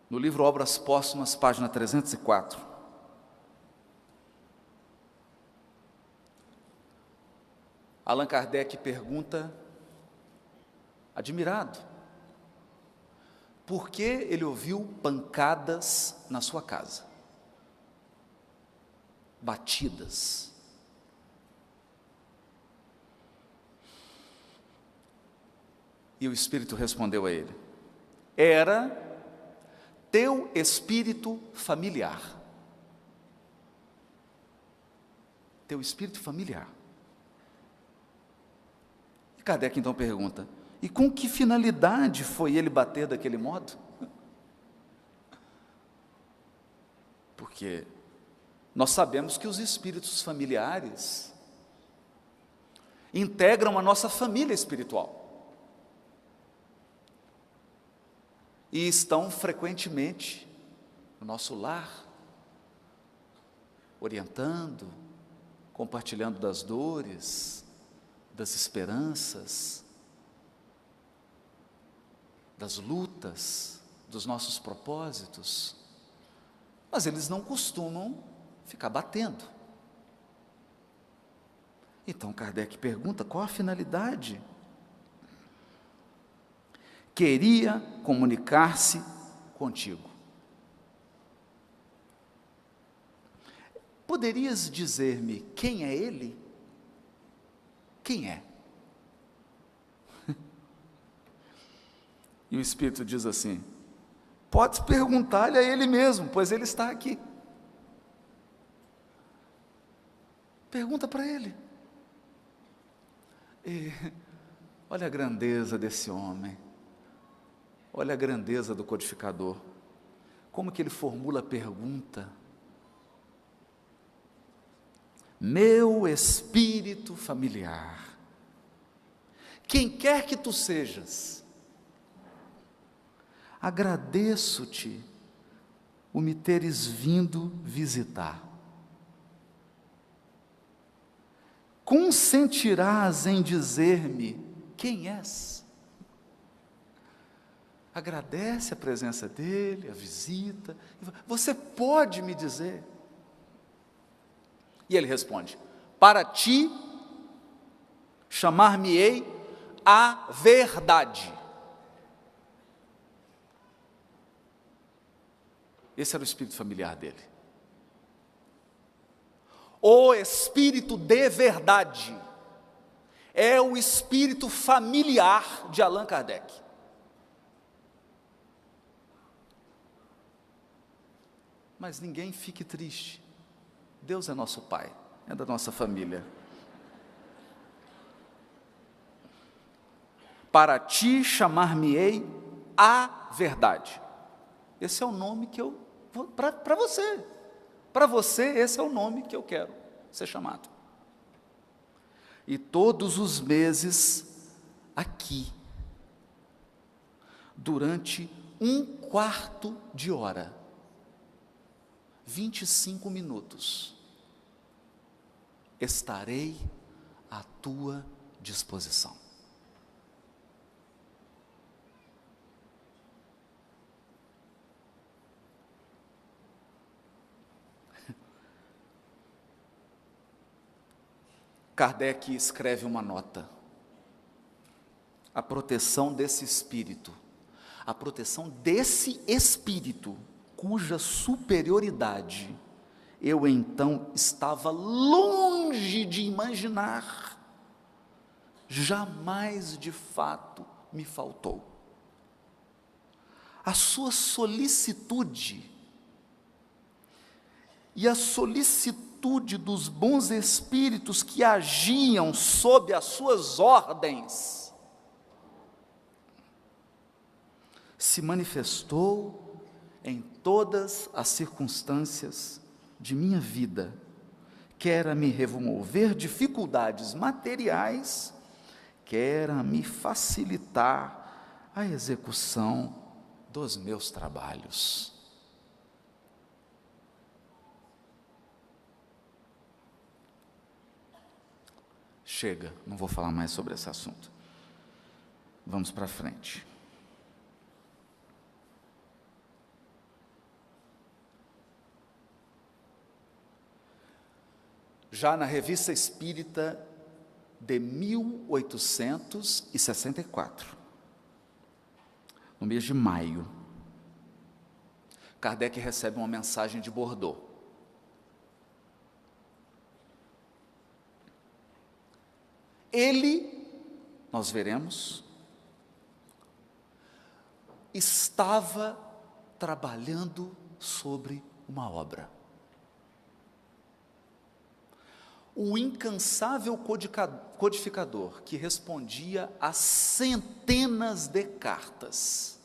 No livro Obras Póstumas, página 304, Allan Kardec pergunta, admirado, por que ele ouviu pancadas na sua casa, batidas. E o Espírito respondeu a ele: era teu espírito familiar. Teu espírito familiar. E Kardec então pergunta: e com que finalidade foi ele bater daquele modo? Porque nós sabemos que os espíritos familiares integram a nossa família espiritual. E estão frequentemente no nosso lar, orientando, compartilhando das dores, das esperanças, das lutas, dos nossos propósitos. Mas eles não costumam ficar batendo. Então Kardec pergunta: qual a finalidade? Queria comunicar-se contigo. Poderias dizer-me quem é ele? Quem é? E o Espírito diz assim: pode perguntar-lhe a ele mesmo, pois ele está aqui. Pergunta para ele. E olha a grandeza desse homem. Olha a grandeza do codificador, como que ele formula a pergunta. Meu espírito familiar, quem quer que tu sejas, agradeço-te o me teres vindo visitar. Consentirás em dizer-me quem és? Agradece a presença dele, a visita. Você pode me dizer? E ele responde: para ti chamar-me-ei a verdade. Esse era o espírito familiar dele. O espírito de verdade é o espírito familiar de Allan Kardec. Mas ninguém fique triste. Deus é nosso Pai, é da nossa família. Para ti chamar-me-ei a verdade. Esse é o nome que eu vou para você. Para você, esse é o nome que eu quero ser chamado. E todos os meses aqui, durante 1/4 de hora, 25 minutos, estarei à tua disposição. Kardec escreve uma nota. A proteção desse espírito, a proteção desse espírito, cuja superioridade eu então estava longe de imaginar, jamais de fato me faltou. A sua solicitude e a solicitude dos bons espíritos que agiam sob as suas ordens se manifestou em todas as circunstâncias de minha vida, quer a me remover dificuldades materiais, quer a me facilitar a execução dos meus trabalhos. Chega, não vou falar mais sobre esse assunto. Vamos para frente. já na Revista Espírita de 1864, no mês de maio, Kardec recebe uma mensagem de Bordeaux. Ele, nós veremos, estava trabalhando sobre uma obra. O incansável codificador que respondia a centenas de cartas,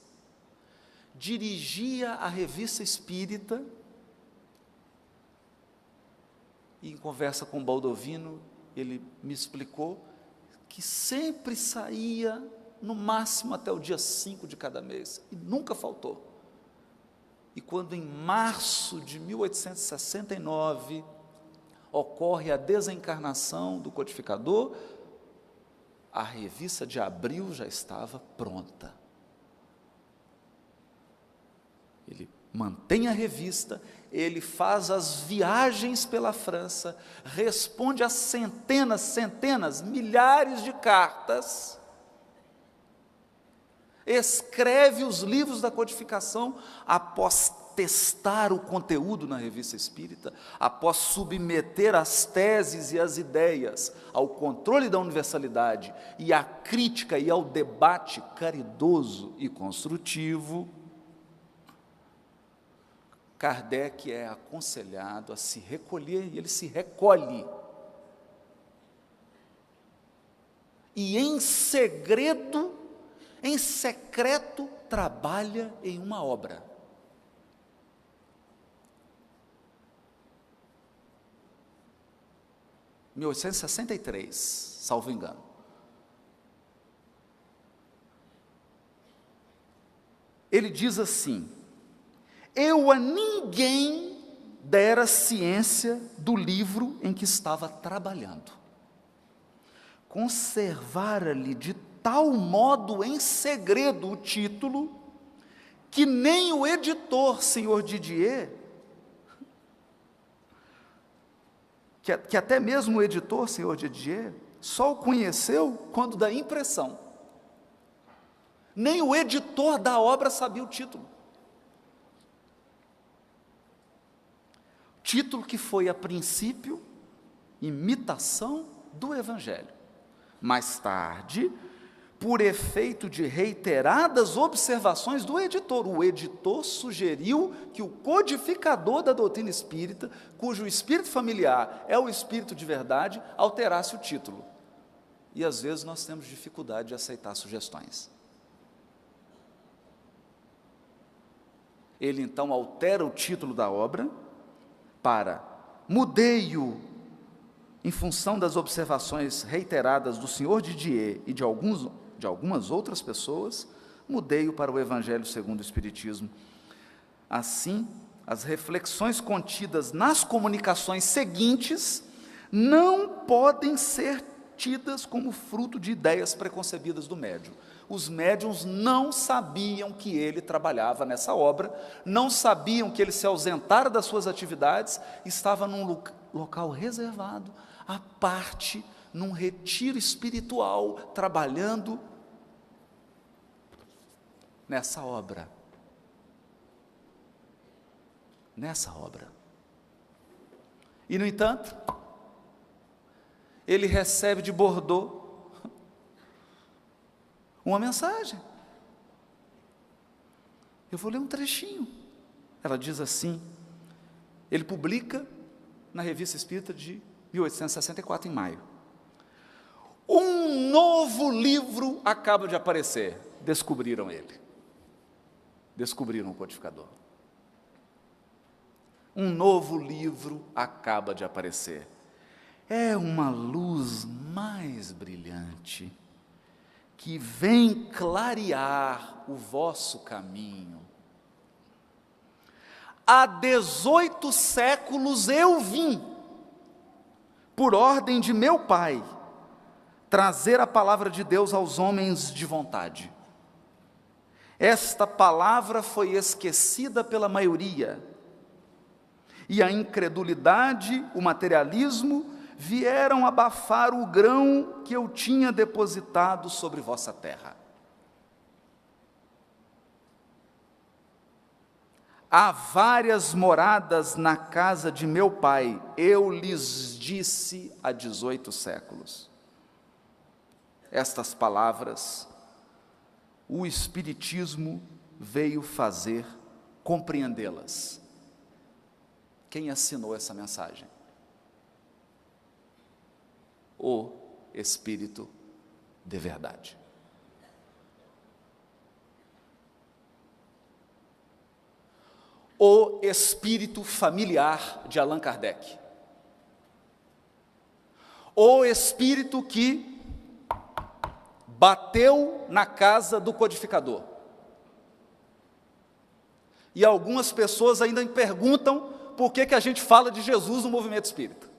dirigia a Revista Espírita e, em conversa com Baldovino, ele me explicou que sempre saía no máximo até o dia 5 de cada mês, e nunca faltou. E quando em março de 1869 ocorre a desencarnação do codificador, a revista de abril já estava pronta. Ele mantém a revista, ele faz as viagens pela França, responde a centenas, milhares de cartas, escreve os livros da codificação após testar o conteúdo na Revista Espírita, após submeter as teses e as ideias ao controle da universalidade e à crítica e ao debate caridoso e construtivo, Kardec é aconselhado a se recolher, e ele se recolhe. E em segredo, em secreto, trabalha em uma obra. Em 1863, salvo engano. Ele diz assim: eu a ninguém dera ciência do livro em que estava trabalhando. Conservara-lhe de tal modo em segredo o título, que nem o editor, senhor Didier, que até mesmo o editor, senhor Didier, só o conheceu quando da impressão. Nem o editor da obra sabia o título. Título que foi, a princípio, imitação do Evangelho. Mais tarde, por efeito de reiteradas observações do editor, o editor sugeriu que o codificador da doutrina espírita, cujo espírito familiar é o espírito de verdade, alterasse o título. E às vezes nós temos dificuldade de aceitar sugestões. Ele então altera o título da obra para mudei-o em função das observações reiteradas do senhor Didier e de algumas outras pessoas, mudei-o para o Evangelho segundo o Espiritismo. Assim, as reflexões contidas nas comunicações seguintes não podem ser tidas como fruto de ideias preconcebidas do médium. Os médiuns não sabiam que ele trabalhava nessa obra, não sabiam que ele se ausentara das suas atividades, estava num local reservado, à parte, num retiro espiritual, trabalhando nessa obra. Nessa obra. E, no entanto, ele recebe de Bordeaux uma mensagem. Eu vou ler um trechinho. Ela diz assim, ele publica na Revista Espírita de 1864, em maio. Um novo livro acaba de aparecer. Descobriram ele. Descobriram o codificador. Um novo livro acaba de aparecer. É uma luz mais brilhante, que vem clarear o vosso caminho. Há 18 séculos eu vim, por ordem de meu Pai, trazer a palavra de Deus aos homens de vontade. Esta palavra foi esquecida pela maioria, e a incredulidade, o materialismo vieram abafar o grão que eu tinha depositado sobre vossa terra. Há várias moradas na casa de meu pai, eu lhes disse há 18 séculos. Estas palavras, o Espiritismo veio fazer compreendê-las. Quem assinou essa mensagem? O Espírito de verdade. O espírito familiar de Allan Kardec. O espírito que bateu na casa do codificador. E algumas pessoas ainda me perguntam por que a gente fala de Jesus no movimento espírita.